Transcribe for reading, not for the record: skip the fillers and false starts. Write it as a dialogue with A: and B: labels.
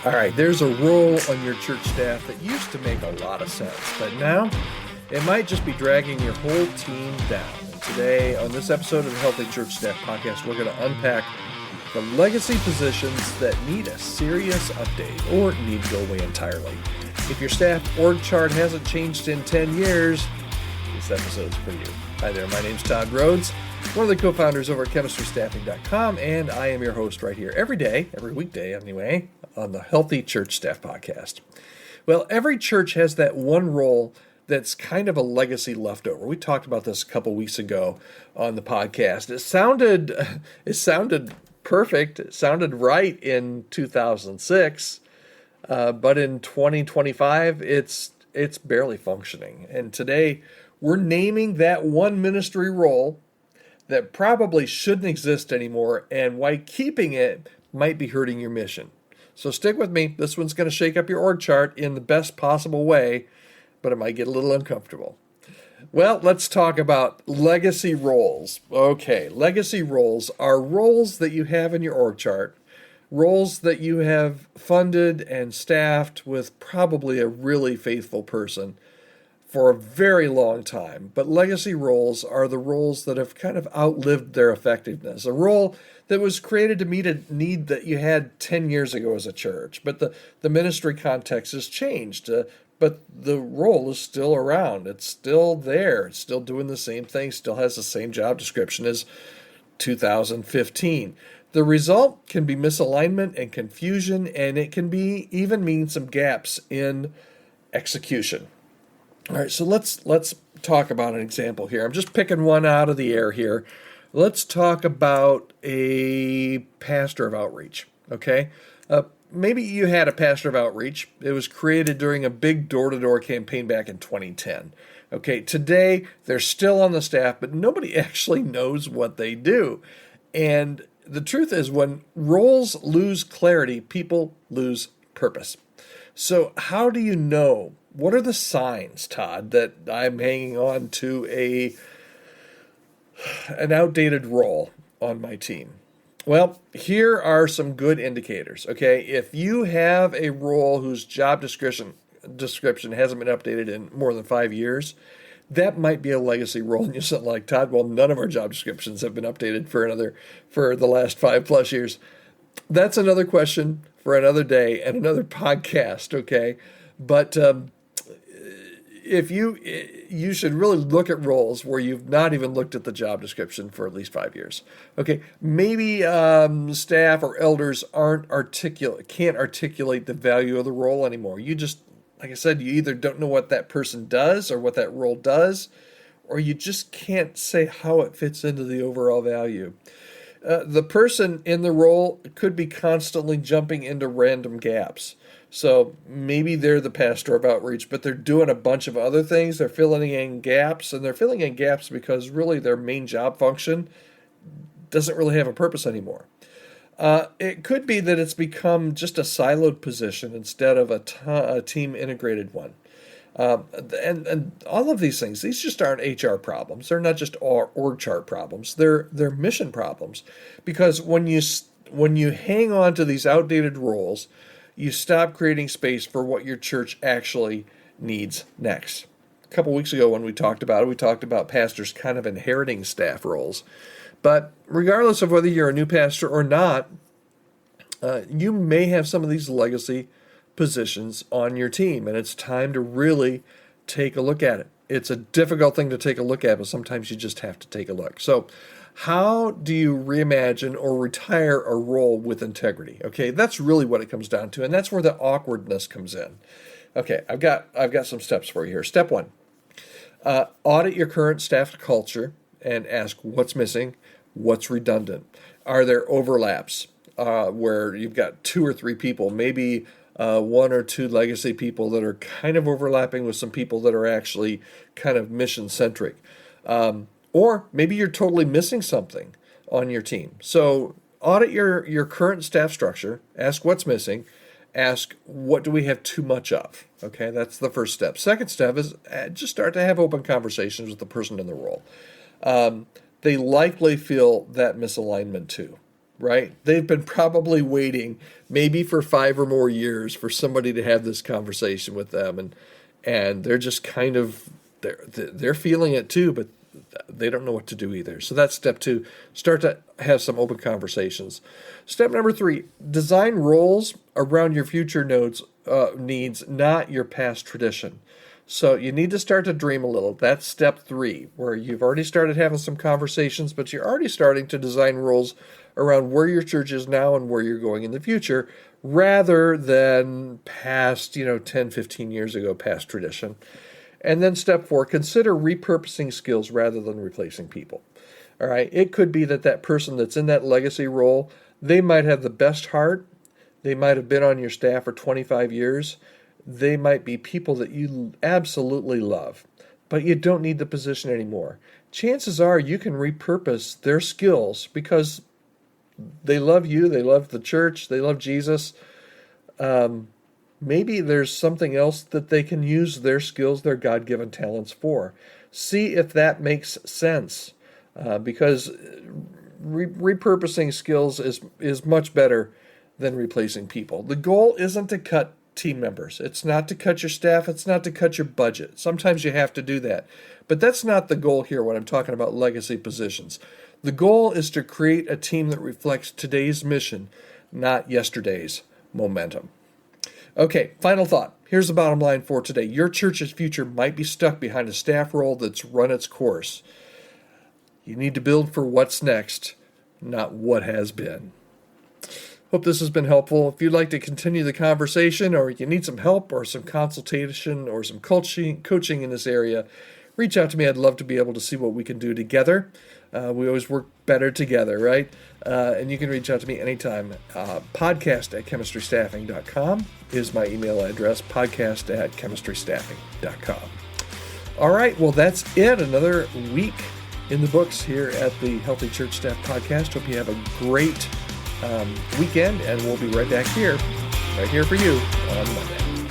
A: All right, there's a role on your church staff that used to make a lot of sense, but now it might just be dragging your whole team down. And today, on this episode of the Healthy Church Staff Podcast, we're going to unpack the legacy positions that need a serious update or need to go away entirely. If your staff org chart hasn't changed in 10 years, this episode's for you. Hi there, my name's Todd Rhoades, one of the co-founders over at chemistrystaffing.com, and I am your host right here every day, every weekday anyway, on the Healthy Church Staff Podcast. Well, every church has that one role that's kind of a legacy leftover. We talked about this a couple weeks ago on the podcast. It sounded perfect. It sounded right in 2006, but in 2025, it's barely functioning. And today, we're naming that one ministry role that probably shouldn't exist anymore, and why keeping it might be hurting your mission. So stick with me. This one's going to shake up your org chart in the best possible way, but it might get a little uncomfortable. Well, let's talk about legacy roles. Okay, legacy roles are roles that you have in your org chart, roles that you have funded and staffed with probably a really faithful person for a very long time. But legacy roles are the roles that have kind of outlived their effectiveness. A role that was created to meet a need that you had 10 years ago as a church, but the ministry context has changed. But the role is still around. It's still there. It's still doing the same thing, still has the same job description as 2015. The result can be misalignment and confusion, and it can be even mean some gaps in execution. All right, so let's talk about an example here. I'm just picking one out of the air here. Let's talk about a pastor of outreach, okay? Maybe you had a pastor of outreach. It was created during a big door-to-door campaign back in 2010. Okay, today they're still on the staff, but nobody actually knows what they do. And the truth is, when roles lose clarity, people lose purpose. So how do you know? What are the signs, Todd, that I'm hanging on to an outdated role on my team? Well, here are some good indicators, okay? If you have a role whose job description hasn't been updated in more than 5 years, that might be a legacy role. And you're something like, Todd, well, none of our job descriptions have been updated for the last 5+ years. That's another question for another day and another podcast, okay? But if you should really look at roles where you've not even looked at the job description for at least 5 years. Okay, maybe staff or elders can't articulate the value of the role anymore. You just, like I said, you either don't know what that person does or what that role does, or you just can't say how it fits into the overall value. The person in the role could be constantly jumping into random gaps. So maybe they're the pastor of outreach, but they're doing a bunch of other things. They're filling in gaps, and they're filling in gaps because really their main job function doesn't really have a purpose anymore. It could be that it's become just a siloed position instead of a team integrated one. And all of these things, these just aren't HR problems. They're not just org chart problems. They're mission problems, because when you hang on to these outdated roles, you stop creating space for what your church actually needs next. A couple weeks ago when we talked about pastors kind of inheriting staff roles. But regardless of whether you're a new pastor or not, you may have some of these legacy positions on your team, and it's time to really take a look at it. It's a difficult thing to take a look at, but sometimes you just have to take a look. So how do you reimagine or retire a role with integrity? Okay, that's really what it comes down to, and that's where the awkwardness comes in. Okay, I've got some steps for you here. Step 1, audit your current staff culture and ask what's missing, what's redundant. Are there overlaps where you've got 2 or 3 people, maybe 1 or 2 legacy people that are kind of overlapping with some people that are actually kind of mission-centric. Or maybe you're totally missing something on your team. So audit your current staff structure, ask what's missing, ask what do we have too much of. Okay, that's the first step. Second step is just start to have open conversations with the person in the role. They likely feel that misalignment too. right? They've been probably waiting maybe for 5 or more years for somebody to have this conversation with them, and they're just kind of they're feeling it too, but they don't know what to do either. So that's step 2. Start to have some open conversations. Step number 3, design roles around your future needs, not your past tradition. So you need to start to dream a little. That's step 3, where you've already started having some conversations, but you're already starting to design roles around where your church is now and where you're going in the future, rather than past, 10, 15 years ago, past tradition. And then step 4, consider repurposing skills rather than replacing people. All right, it could be that person that's in that legacy role, they might have the best heart. They might have been on your staff for 25 years. They might be people that you absolutely love, but you don't need the position anymore. Chances are you can repurpose their skills because they love you, they love the church, they love Jesus. Maybe there's something else that they can use their skills, their God-given talents for. See if that makes sense, because repurposing skills is much better than replacing people. The goal isn't to cut team members. It's not to cut your staff. It's not to cut your budget. Sometimes you have to do that. But that's not the goal here when I'm talking about legacy positions. The goal is to create a team that reflects today's mission, not yesterday's momentum. Okay, final thought. Here's the bottom line for today. Your church's future might be stuck behind a staff role that's run its course. You need to build for what's next, not what has been. Hope this has been helpful. If you'd like to continue the conversation, or you need some help or some consultation or some coaching in this area, reach out to me. I'd love to be able to see what we can do together. We always work better together, right? And you can reach out to me anytime. Podcast@chemistrystaffing.com is my email address, podcast@chemistrystaffing.com. All right, well, that's it. Another week in the books here at the Healthy Church Staff Podcast. Hope you have a great weekend, and we'll be right here for you on Monday.